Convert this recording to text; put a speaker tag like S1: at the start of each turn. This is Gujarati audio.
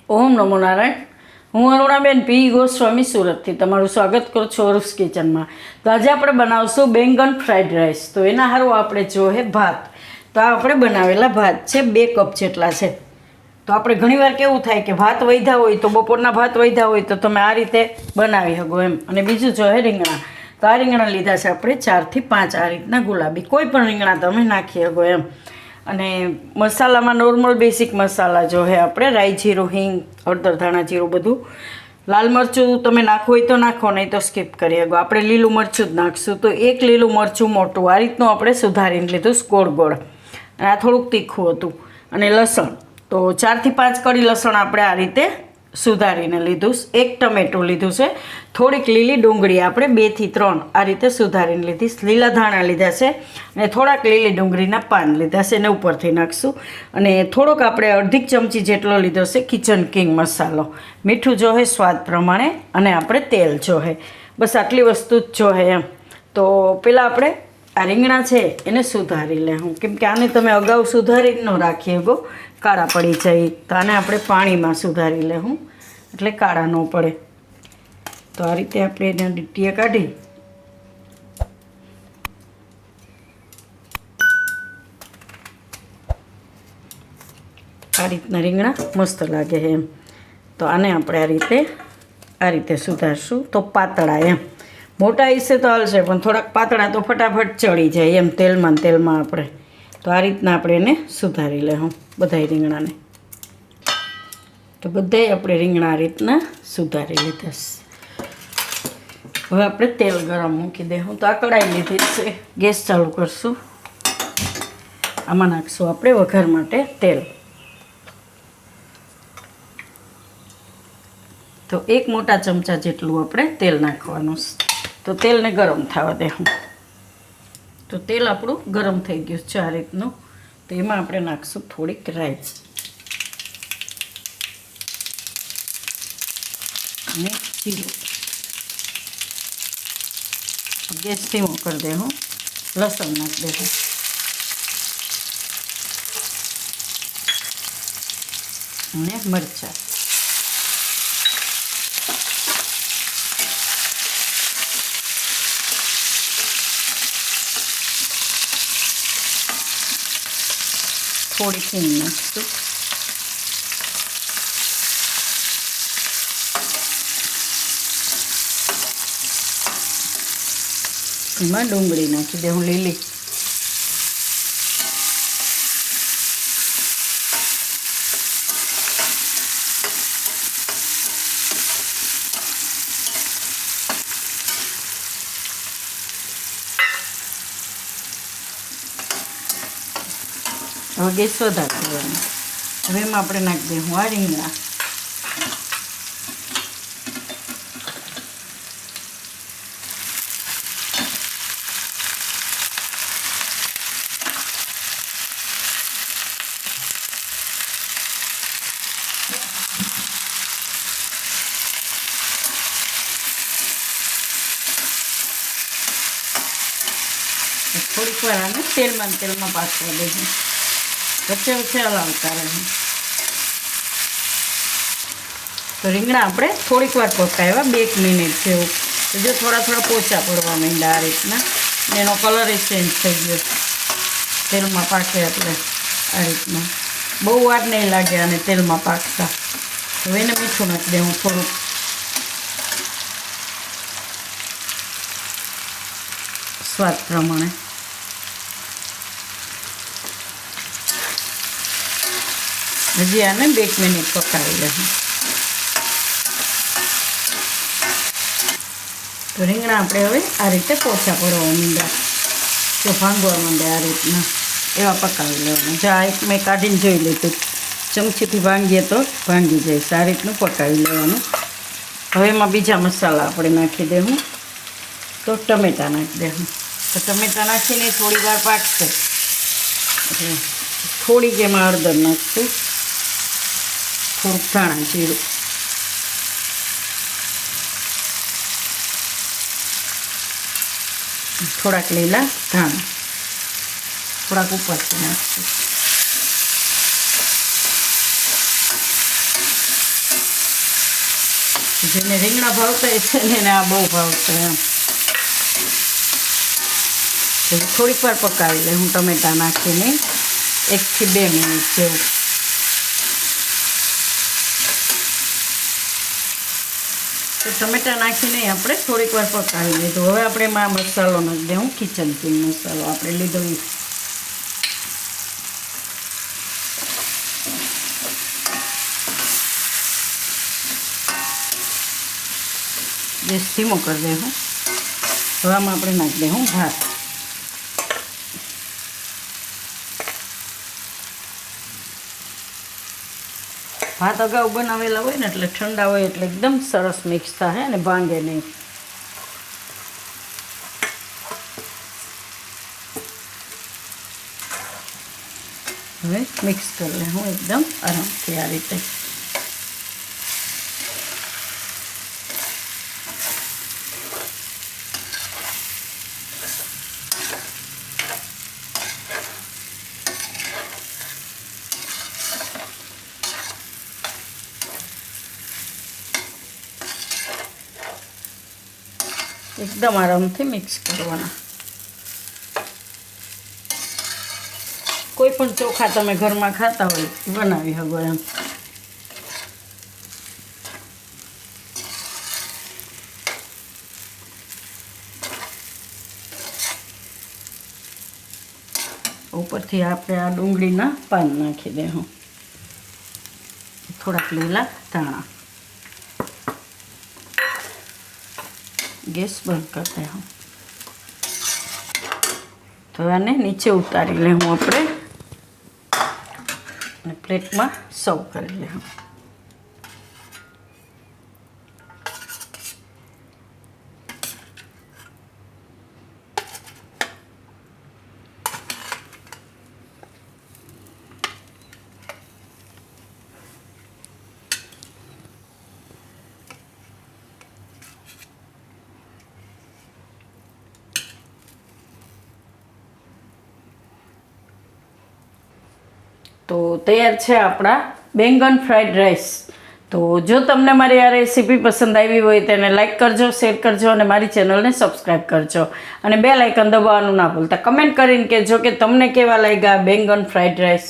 S1: ઓમ નમો નારાયણ. હું અરુણાબેન પી ગોસ્વામી સુરતથી તમારું સ્વાગત કરું છું અરુસ કિચનમાં. તો આજે આપણે બનાવશું બેંગન ફ્રાઈડ રાઈસ. તો એના હારું આપણે જોઈએ ભાત. તો આ આપણે બનાવેલા ભાત છે, 2 કપ જેટલા છે. તો આપણે ઘણીવાર કેવું થાય કે ભાત વધ્યા હોય તો બપોરના ભાત વધ્યા હોય તો તમે આ રીતે બનાવી શકો એમ. અને બીજું જોઈએ રીંગણા. તો આ રીંગણા લીધા છે આપણે 4 થી 5 આ રીતના ગુલાબી, કોઈ પણ રીંગણા તમે નાખી શકો એમ. અને મસાલામાં નોર્મલ બેસિક મસાલા જો હે આપણે રાઈ જીરું, હિંગ, હળદર, ધાણા જીરું બધું. લાલ મરચું તમે નાખો હોય તો નાખો, નહીં તો સ્કીપ કરી શકો. આપણે લીલું મરચું જ નાખશું. તો 1 લીલું મરચું મોટું આ રીતનું આપણે સુધારીને લીધું, ગોળ ગોળ. અને આ થોડુંક તીખું હતું. અને લસણ તો 4 થી 5 કળી લસણ આપણે આ રીતે સુધારીને લીધું. 1 ટમેટું લીધું છે. થોડીક લીલી ડુંગળી આપણે 2 થી 3 આ રીતે સુધારીને લીધી. લીલા ધાણા લીધા છે અને થોડાક લીલી ડુંગળીના પાન લીધા છે, એને ઉપરથી નાખશું. અને થોડોક આપણે અડધી ચમચી જેટલો લીધો છે કિચન કિંગ મસાલો. મીઠું જોહે સ્વાદ પ્રમાણે, અને આપણે તેલ જોહે. બસ આટલી વસ્તુ જ જોહે એમ. તો પહેલાં આપણે આ રીંગણા છે એને સુધારી લેવું, કેમ કે આને તમે અગાઉ સુધારી ન રાખી શકો, કાળા પડી જાય. તો આને આપણે પાણીમાં સુધારી લેવું એટલે કાળા ન પડે. તો આ રીતે આપણે એને ડીટીએ કાઢી આ રીતના રીંગણા મસ્ત લાગે એમ. તો આને આપણે આ રીતે સુધારશું. તો પાતળા એમ, મોટા હિસ્સે તો હાલશે પણ થોડાક પાતળા તો ફટાફટ ચડી જાય એમ તેલમાં આપણે. તો આ રીતના આપણે એને સુધારી લેવું બધાય રીંગણાને. તો બધાય આપણે રીંગણા આ રીતના સુધારી લીધા. હવે આપણે તેલ ગરમ મૂકી દઉં. તો આ કઢાઈ લીધી છે, ગેસ ચાલુ કરશું. આમાં નાખશું આપણે વઘાર માટે તેલ. તો 1 મોટા ચમચા જેટલું આપણે તેલ નાખવાનું. તો તેલને ગરમ થવા દેવું. તો તેલ આપણું ગરમ થઈ ગયું છે આ રીતનું. તો એમાં આપણે નાખશું થોડીક રાઈ અને જીરું. ગેસ ધીમો કરી દેવું. લસણ નાખી દેવું અને મરચાં. થોડી હિંગ નાખીશું. એમાં ડુંગળી નાખી દઉં લીલી. હવે ગેસ વધારી દેવાનો. હવે એમાં આપણે નાખી દઈશું આ રીંગણા. થોડીક વાર આને તેલમાં પાકવા દઈશું. વચ્ચે હલાવતા રહે. તો રીંગણા આપણે થોડીક વાર પકાવ્યા, 2 મિનિટ જેવું. તો જો થોડા પોચા પડવા માંડ્યા આ રીતના. એનો કલર ચેન્જ થઈ ગયો તેલમાં પાકે એટલે આ રીતના. બહુ વાર નહીં લાગે અને તેલમાં પાકતા. હવે એને મીઠું નાખી દેવું થોડુંક. સ્વાદ પ્રમાણે. હજી આને 2 મિનિટ પકાવી લઈશું. તો રીંગણા આપણે હવે આ રીતે પોચા પડવા માંડ્યા, જો ભાંગવા માંડે આ રીતના, એવા પકાવી લેવાના. જો આ એક મેં કાઢીને જોઈ લીધું, ચમચીથી ભાંગીએ તો ભાંગી જાય. આ રીતનું પકાવી લેવાનું. હવે એમાં બીજા મસાલા આપણે નાખી દેવું. તો ટમેટાં નાખી દેવું. તો ટમેટાં નાખીને થોડી વાર પાકશે એટલે થોડીક એમાં હળદર નાખશું, થોડુંક ધાણા જીરું, થોડાક લીલા ધાણા, થોડાક ઉપરથી નાખશું. જેને રીંગણા ભાવતા છે ને એને આ બહુ ભાવતા એમ. થોડીક વાર પકાવી લે હું ટમેટાં નાખીને 1 થી 2 મિનિટ જેવું. તો ટમેટાં નાખીને આપણે થોડીક વાર પકાવી લીધું. હવે આપણે એમાં મસાલો નાખી દઉં, કિચન કિંગ મસાલો આપણે લીધો. ગેસ ધીમો કરી દઉં. હવે આમાં આપણે નાખી દઉં ભાત. ભાત અગાઉ બનાવેલા હોય ને એટલે ઠંડા હોય એટલે એકદમ સરસ મિક્સ થાય અને ભાંગે નહીં. હવે મિક્સ કરી લે હું એકદમ આરામથી આ રીતે. એકદમ આરામથી મિક્સ કરવાના. કોઈ પણ ચોખા તમે ઘરમાં ખાતા હોય બનાવી શકો એમ. ઉપરથી આપણે આ ડુંગળીના પાન નાખી દઉં, થોડાક લીલા ધાણા. ગેસ બંધ કરી દઉં. તો આને નીચે ઉતારી લેવું આપણે અને પ્લેટમાં સર્વ કરી લેવું. તો તૈયાર છે આપણા બેંગન ફ્રાઈડ રાઈસ. તો જો તમને મારી આ રેસીપી પસંદ આવી હોય તેને લાઇક કરજો, શેર કરજો અને મારી ચેનલને સબસ્ક્રાઈબ કરજો અને બેલ આઇકન દબાવવાનું ના ભૂલતા. કમેન્ટ કરીને કહેજો કે તમને કેવા લાગ્યા બેંગન ફ્રાઈડ રાઈસ.